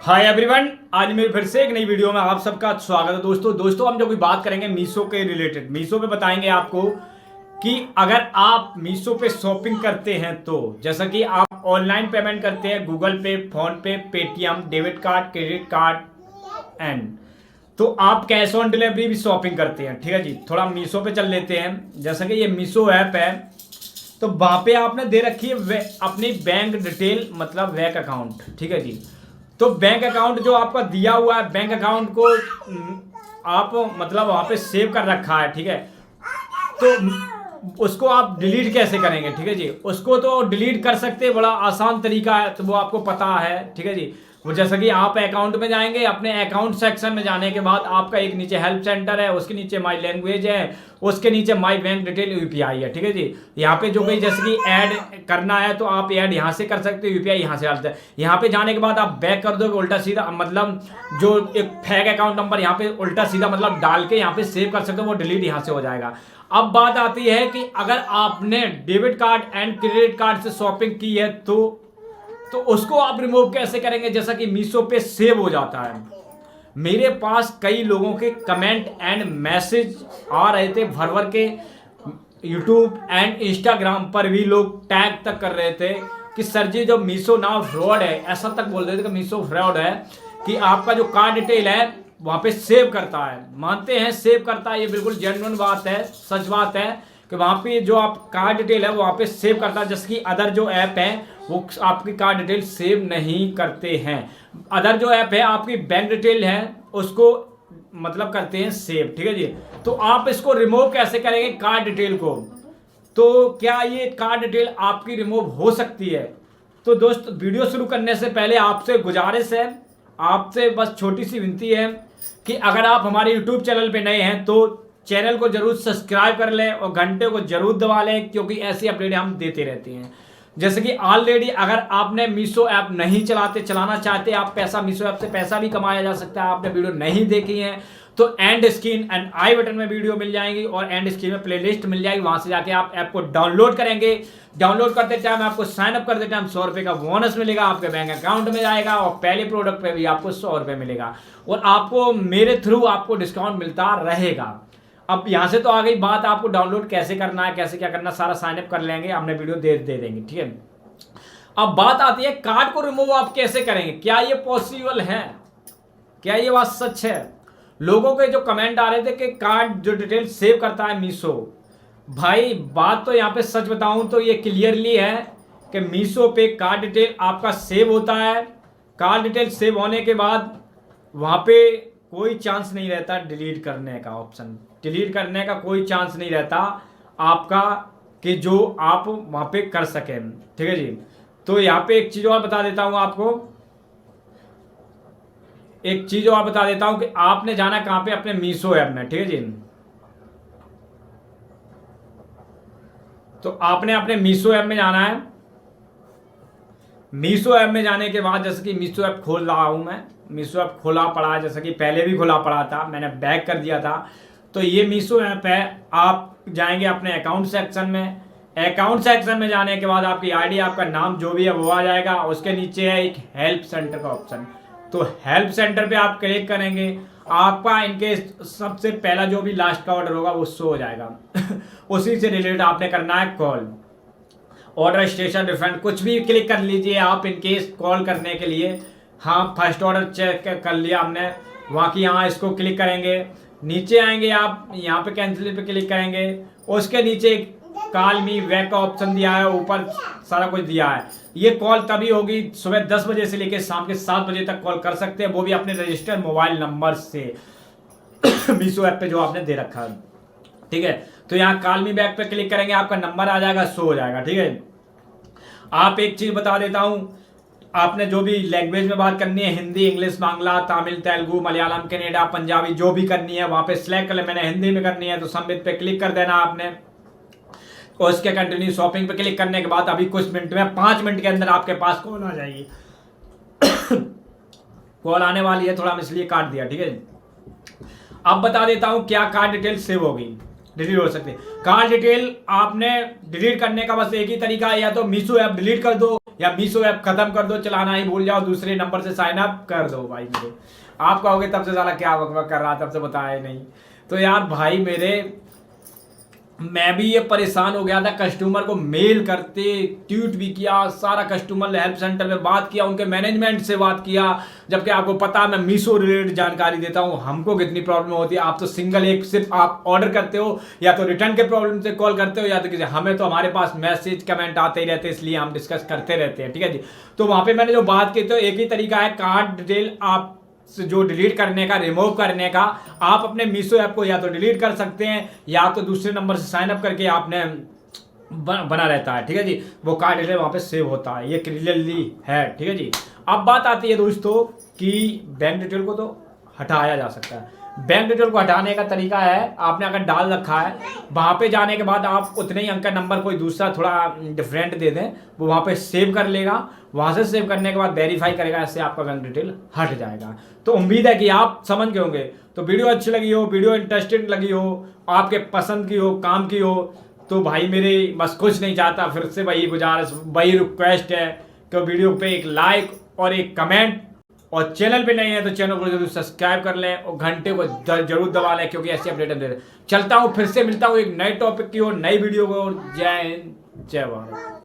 Hi everyone, आज मेरी फिर से एक नई वीडियो में आप सबका स्वागत है। दोस्तों हम जो कोई बात करेंगे मीशो के रिलेटेड। मीशो पे बताएंगे आपको कि अगर आप मीशो पे शॉपिंग करते हैं तो जैसा कि आप ऑनलाइन पेमेंट करते हैं गूगल पे, फोन पे, Paytm, debit card, credit card and तो आप कैश ऑन डिलीवरी भी शॉपिंग करते हैं। ठीक है जी, थोड़ा मीशो पे चल लेते हैं। जैसा कि ये मीशो ऐप है तो वहां पे आपने दे रखी है अपनी बैंक डिटेल, मतलब बैंक अकाउंट। ठीक है जी, तो बैंक अकाउंट जो आपका दिया हुआ है, बैंक अकाउंट को आप मतलब वहां पे सेव कर रखा है। ठीक है, तो उसको आप डिलीट कैसे करेंगे? ठीक है जी, उसको तो डिलीट कर सकते हैं, बड़ा आसान तरीका है, तो वो आपको पता है। ठीक है जी, वो जैसा कि आप अकाउंट में जाएंगे, अपने अकाउंट सेक्शन में जाने के बाद आपका एक नीचे हेल्प सेंटर है, उसके नीचे माई लैंग्वेज है, उसके नीचे माई बैंक डिटेल यूपीआई है। ठीक है जी, यहाँ पे जो भी जैसे कि ऐड करना है तो आप ऐड यहाँ से कर सकते हो, यूपीआई यहाँ से डालते हैं। यहाँ पे जाने के बाद आप बैक कर दोगे उल्टा सीधा, मतलब जो एक फेक अकाउंट नंबर यहाँ पे उल्टा सीधा मतलब डाल के यहाँ पे सेव कर सकते हो, वो डिलीट यहाँ से हो जाएगा। अब बात आती है कि अगर आपने debit card and credit card से शॉपिंग की है तो उसको आप रिमूव कैसे करेंगे? जैसा कि मीशो पे सेव हो जाता है। मेरे पास कई लोगों के कमेंट एंड मैसेज आ रहे थे भर भर के, यूट्यूब एंड इंस्टाग्राम पर भी लोग टैग तक कर रहे थे कि सर जी जो मीशो नाउ फ्रॉड है, ऐसा तक बोल रहे थे कि मीशो फ्रॉड है, कि आपका जो कार्ड डिटेल है वहां पे सेव करता है। मानते हैं सेव करता है, ये बिल्कुल जेन्युइन बात है, सच बात है कि वहां पे जो आप कार्ड डिटेल है वहां पे सेव करता है, जैसे कि अदर जो ऐप है वो आपकी कार्ड डिटेल सेव नहीं करते हैं। अदर जो ऐप है आपकी बैंक डिटेल है उसको मतलब करते हैं सेव। ठीक है जी, तो आप इसको रिमूव कैसे करेंगे कार्ड डिटेल को? तो क्या ये कार्ड डिटेल आपकी रिमूव हो सकती है? तो दोस्त वीडियो शुरू करने से पहले आपसे गुजारिश है, आपसे बस छोटी सी विनती है कि अगर आप हमारे यूट्यूब चैनल पे नए हैं तो चैनल को जरूर सब्सक्राइब कर लें और घंटे को जरूर दबा लें, क्योंकि ऐसी अपडेट हम देते रहते हैं। जैसे कि ऑलरेडी अगर आपने मीशो ऐप नहीं चलाना चाहते, आप पैसा मीशो ऐप से पैसा भी कमाया जा सकता है, आपने वीडियो नहीं देखी है तो and screen and I button में वीडियो मिल जाएंगी और एंड स्क्रीन में प्लेलिस्ट मिल जाएगी, वहां से जाके आप ऐप को डाउनलोड करेंगे। डाउनलोड करते टाइम आपको साइन अप करते टाइम 100 रुपए का बोनस मिलेगा, आपके बैंक अकाउंट में जाएगा और पहले प्रोडक्ट पे भी आपको 100 रुपए मिलेगा और आपको मेरे थ्रू आपको डिस्काउंट मिलता रहेगा। अब यहां से तो आ गई बात आपको डाउनलोड कैसे करना है, कैसे क्या करना, सारा साइन अप कर लेंगे, हमने वीडियो दे देंगे। ठीक है, अब बात आती है कार्ड को रिमूव आप कैसे करेंगे, क्या ये पॉसिबल है, क्या ये बात सच है? लोगों के जो कमेंट आ रहे थे कि कार्ड जो डिटेल सेव करता है मीशो, भाई बात तो यहाँ पे सच बताऊं तो ये क्लियरली है कि मीशो पे कार्ड डिटेल आपका सेव होता है। कार्ड डिटेल सेव होने के बाद वहां पे कोई चांस नहीं रहता डिलीट करने का, ऑप्शन डिलीट करने का कोई चांस नहीं रहता आपका कि जो आप वहां पे कर सकें। ठीक है जी, तो यहाँ पे एक चीज और बता देता हूं आपको, एक चीज और बता देता हूं कि आपने जाना कहां पे, अपने मीशो ऐप में। ठीक है जी, तो आपने अपने मीशो ऐप में जाना है। मीशो ऐप में जाने के बाद जैसे कि मीशो ऐप खोल रहा हूं मैं, मीशो ऐप खोला पड़ा है, जैसे कि पहले भी खुला पड़ा था, मैंने बैक कर दिया था। तो ये मीशो ऐप है, आप जाएंगे अपने अकाउंट सेक्शन में। अकाउंट सेक्शन में जाने के बाद आपकी आईडी, आपका नाम जो भी है वो आ जाएगा, उसके नीचे है एक हेल्प सेंटर का ऑप्शन, तो हेल्प सेंटर पे आप क्लिक करेंगे, आपका इनके सबसे पहला जो भी लास्ट का ऑर्डर होगा वो शो हो जाएगा उसी से रिलेटेड आपने करना है कॉल, ऑर्डर स्टेशन रिफंड कुछ भी क्लिक कर लीजिए आप इनकेस कॉल करने के लिए। हाँ, फर्स्ट ऑर्डर चेक कर लिया हमने, वहाँ की यहाँ इसको क्लिक करेंगे, नीचे आएंगे आप यहाँ पे कैंसिल पे क्लिक करेंगे, उसके नीचे कॉल मी बैक का ऑप्शन दिया है, ऊपर सारा कुछ दिया है। ये कॉल तभी होगी सुबह 10 बजे से लेकर शाम के 7 बजे तक कॉल कर सकते हैं, वो भी अपने रजिस्टर्ड मोबाइल नंबर से मीशो ऐप पे जो आपने दे रखा है। ठीक है, तो यहाँ कॉल मी बैक पे क्लिक करेंगे, आपका नंबर आ जाएगा, शो हो जाएगा। ठीक है, आप एक चीज बता देता हूं, आपने जो भी लैंग्वेज में बात करनी है, हिंदी, इंग्लिश, बांग्ला, तमिल, तेलुगु, मलयालम, कन्नड़ा, पंजाबी, जो भी करनी है वहां पे सिलेक्ट कर ले। मैंने हिंदी में करनी है तो सबमिट पे क्लिक कर देना आपने, और उसके कंटिन्यू शॉपिंग पे क्लिक करने के बाद अभी कुछ मिनट में 5 मिनट के अंदर आपके पास कॉल आ जाएगी कॉल आने वाली है, थोड़ा मैं इसलिए काट दिया। ठीक है, अब बता देता हूं क्या कार्ड डिटेल सेव होगी, डिलीट हो सकती है। कार्ड डिटेल आपने डिलीट करने का बस एक ही तरीका है, या तो मीशो ऐप डिलीट कर दो या मीशो ऐप खत्म कर दो, चलाना ही भूल जाओ, दूसरे नंबर से साइन अप कर दो भाई मेरे। आप कहोगे तब से साला क्या बकवास कर रहा, तब से बताया नहीं। तो यार भाई मेरे, मैं भी ये परेशान हो गया था, कस्टमर को मेल करते, ट्वीट भी किया, सारा कस्टमर हेल्प सेंटर में बात किया, उनके मैनेजमेंट से बात किया, जबकि आपको पता है मैं मीशो रिलेटेड जानकारी देता हूँ, हमको कितनी प्रॉब्लम होती है। आप तो सिंगल एक सिर्फ आप ऑर्डर करते हो या तो रिटर्न के प्रॉब्लम से कॉल करते हो या तो किसी, हमें तो हमारे पास मैसेज कमेंट आते ही रहते हैं, इसलिए हम डिस्कस करते रहते हैं, ठीक है जी। तो वहाँ पर मैंने जो बात की, तो एक ही तरीका है कार्ड डिटेल आप जो डिलीट करने का, रिमूव करने का। आप अपने मीशो ऐप को या तो डिलीट कर सकते हैं या तो दूसरे नंबर से साइन अप करके आपने बना रहता है, ठीक है जी। वो कार्ड डिटेल वहां पे सेव होता है, ये क्लियरली है, ठीक है जी। अब बात आती है दोस्तों कि बैंक डिटेल को तो हटाया जा सकता है। बैंक डिटेल को हटाने का तरीका है, आपने अगर डाल रखा है, वहां पे जाने के बाद आप उतने ही अंक का नंबर कोई दूसरा थोड़ा डिफरेंट दे दें, वो वहां पे सेव कर लेगा। वहां से सेव करने के बाद वेरीफाई करेगा, ऐसे आपका बैंक डिटेल हट जाएगा। तो उम्मीद है कि आप समझ गए होंगे। तो वीडियो अच्छी लगी हो, वीडियो इंटरेस्टिंग लगी हो, आपके पसंद की हो, काम की हो, तो भाई मेरे बस कुछ नहीं चाहता, फिर से वही गुजारिश, वही रिक्वेस्ट है कि वीडियो पे एक लाइक और एक कमेंट, और चैनल पे नहीं है तो चैनल को जरूर सब्सक्राइब कर लें और घंटे को जरूर दबा लें, क्योंकि ऐसी अपडेट हम दे रहे। चलता हूँ, फिर से मिलता हूँ एक नए टॉपिक की और नई वीडियो को। जय हिंद, जय भारत।